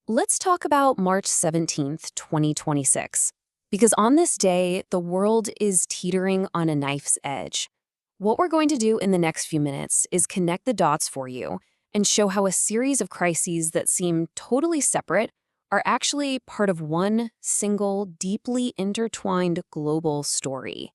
Let's talk about March 17th, 2026. Because on this day, the world is teetering on a knife's edge. What we're going to do in the next few minutes is connect the dots for you and show how a series of crises that seem totally separate are actually part of one single, deeply intertwined global story.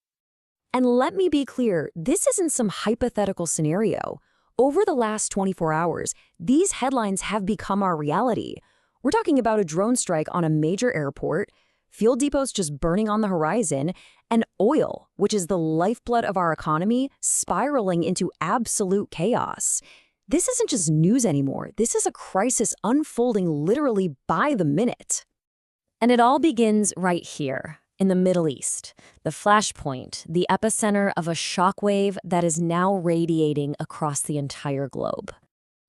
And let me be clear, this isn't some hypothetical scenario. Over the last 24 hours, these headlines have become our reality. We're talking about a drone strike on a major airport, fuel depots just burning on the horizon, and oil, which is the lifeblood of our economy, spiraling into absolute chaos. This isn't just news anymore. This is a crisis unfolding literally by the minute. And it all begins right here, in the Middle East, the flashpoint, the epicenter of a shockwave that is now radiating across the entire globe.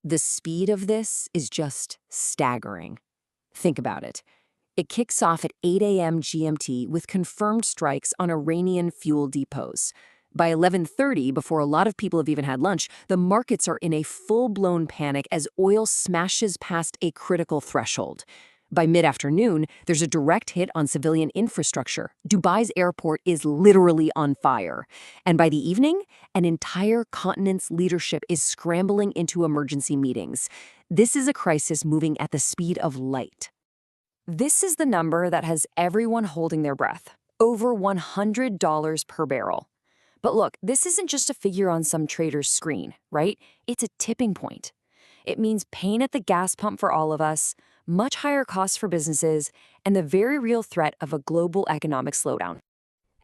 The speed of this is just staggering. Think about it. It kicks off at 8 a.m. GMT with confirmed strikes on Iranian fuel depots. By 11:30, before a lot of people have even had lunch, the markets are in a full-blown panic as oil smashes past a critical threshold. By mid-afternoon, there's a direct hit on civilian infrastructure. Dubai's airport is literally on fire. And by the evening, an entire continent's leadership is scrambling into emergency meetings. This is a crisis moving at the speed of light. This is the number that has everyone holding their breath. Over $100 per barrel. But look, this isn't just a figure on some trader's screen, right? It's a tipping point. It means pain at the gas pump for all of us, much higher costs for businesses, and the very real threat of a global economic slowdown.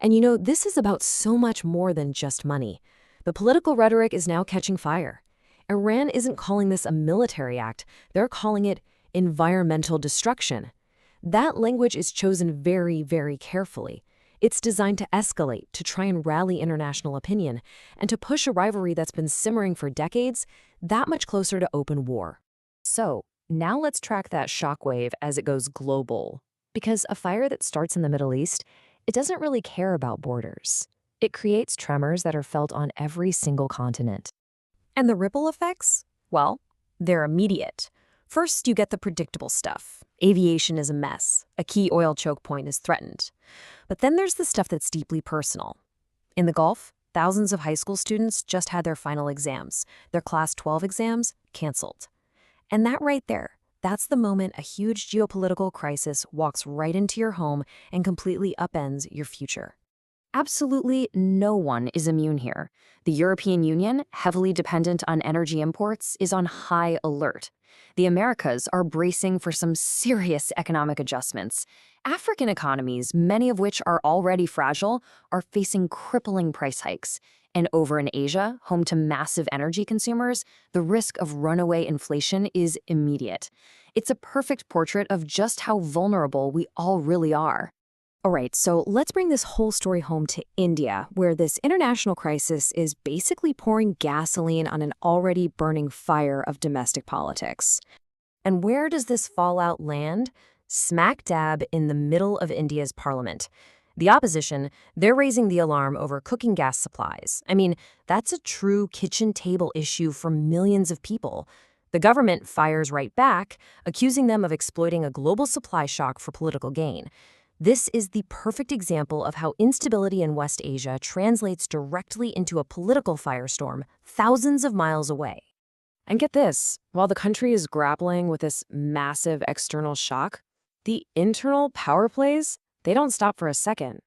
And you know, this is about so much more than just money. The political rhetoric is now catching fire. Iran isn't calling this a military act, they're calling it environmental destruction. That language is chosen very, very carefully. It's designed to escalate, to try and rally international opinion, and to push a rivalry that's been simmering for decades that much closer to open war. So, now let's track that shockwave as it goes global. Because a fire that starts in the Middle East, it doesn't really care about borders. It creates tremors that are felt on every single continent. And the ripple effects? Well, they're immediate. First, you get the predictable stuff. Aviation is a mess. A key oil choke point is threatened. But then there's the stuff that's deeply personal. In the Gulf, thousands of high school students just had their final exams. Their Class 12 exams canceled. And that right there, that's the moment a huge geopolitical crisis walks right into your home and completely upends your future. Absolutely no one is immune here. The European Union, heavily dependent on energy imports, is on high alert. The Americas are bracing for some serious economic adjustments. African economies, many of which are already fragile, are facing crippling price hikes. And over in Asia, home to massive energy consumers, the risk of runaway inflation is immediate. It's a perfect portrait of just how vulnerable we all really are. All right, so let's bring this whole story home to India, where this international crisis is basically pouring gasoline on an already burning fire of domestic politics. And where does this fallout land? Smack dab in the middle of India's parliament. The opposition, they're raising the alarm over cooking gas supplies. I mean, that's a true kitchen table issue for millions of people. The government fires right back, accusing them of exploiting a global supply shock for political gain. This is the perfect example of how instability in West Asia translates directly into a political firestorm thousands of miles away. And get this, while the country is grappling with this massive external shock, the internal power plays, they don't stop for a second.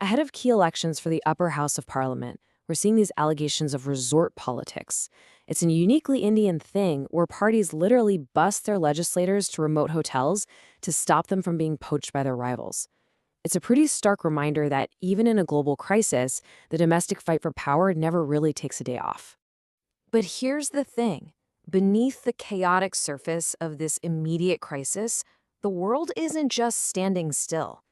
Ahead of key elections for the upper house of parliament, we're seeing these allegations of resort politics. It's a uniquely Indian thing where parties literally bust their legislators to remote hotels to stop them from being poached by their rivals. It's a pretty stark reminder that even in a global crisis, the domestic fight for power never really takes a day off. But here's the thing. Beneath the chaotic surface of this immediate crisis, the world isn't just standing still.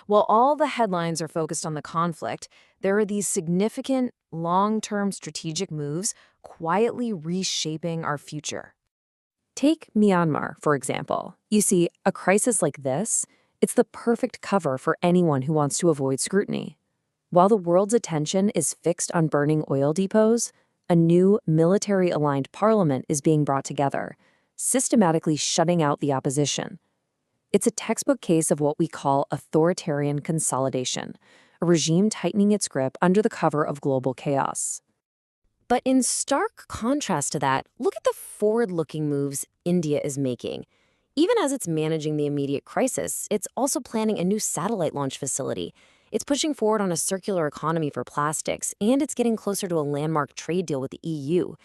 While all the headlines are focused on the conflict, there are these significant, long-term strategic moves quietly reshaping our future. Take Myanmar, for example. You see, a crisis like this, it's the perfect cover for anyone who wants to avoid scrutiny. While the world's attention is fixed on burning oil depots, a new military-aligned parliament is being brought together. systematically shutting out the opposition. It's a textbook case of what we call authoritarian consolidation, a regime tightening its grip under the cover of global chaos. But in stark contrast to that, look at the forward-looking moves India is making. Even as it's managing the immediate crisis, it's also planning a new satellite launch facility. It's pushing forward on a circular economy for plastics, and it's getting closer to a landmark trade deal with the EU.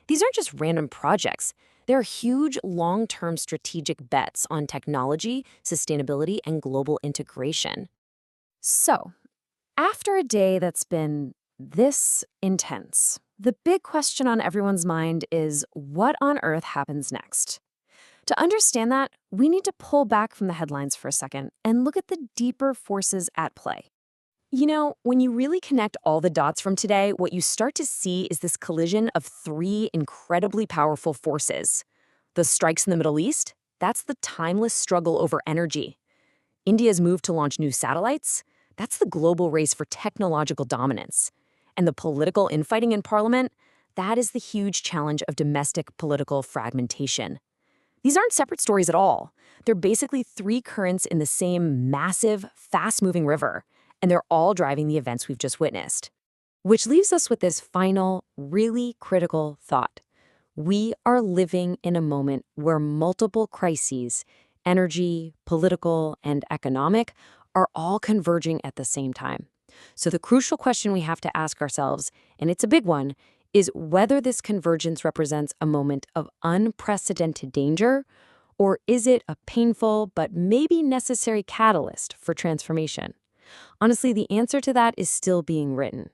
These aren't just random projects. They're huge, long-term strategic bets on technology, sustainability, and global integration. So, after a day that's been this intense, the big question on everyone's mind is what on earth happens next? To understand that, we need to pull back from the headlines for a second and look at the deeper forces at play. You know, when you really connect all the dots from today, what you start to see is this collision of three incredibly powerful forces. The strikes in the Middle East, that's the timeless struggle over energy. India's move to launch new satellites, that's the global race for technological dominance. And the political infighting in parliament, that is the huge challenge of domestic political fragmentation. These aren't separate stories at all. They're basically three currents in the same massive, fast-moving river, and they're all driving the events we've just witnessed. Which leaves us with this final, really critical thought. We are living in a moment where multiple crises, energy, political, and economic, are all converging at the same time. So the crucial question we have to ask ourselves, and it's a big one, is whether this convergence represents a moment of unprecedented danger, or is it a painful but maybe necessary catalyst for transformation? Honestly, the answer to that is still being written.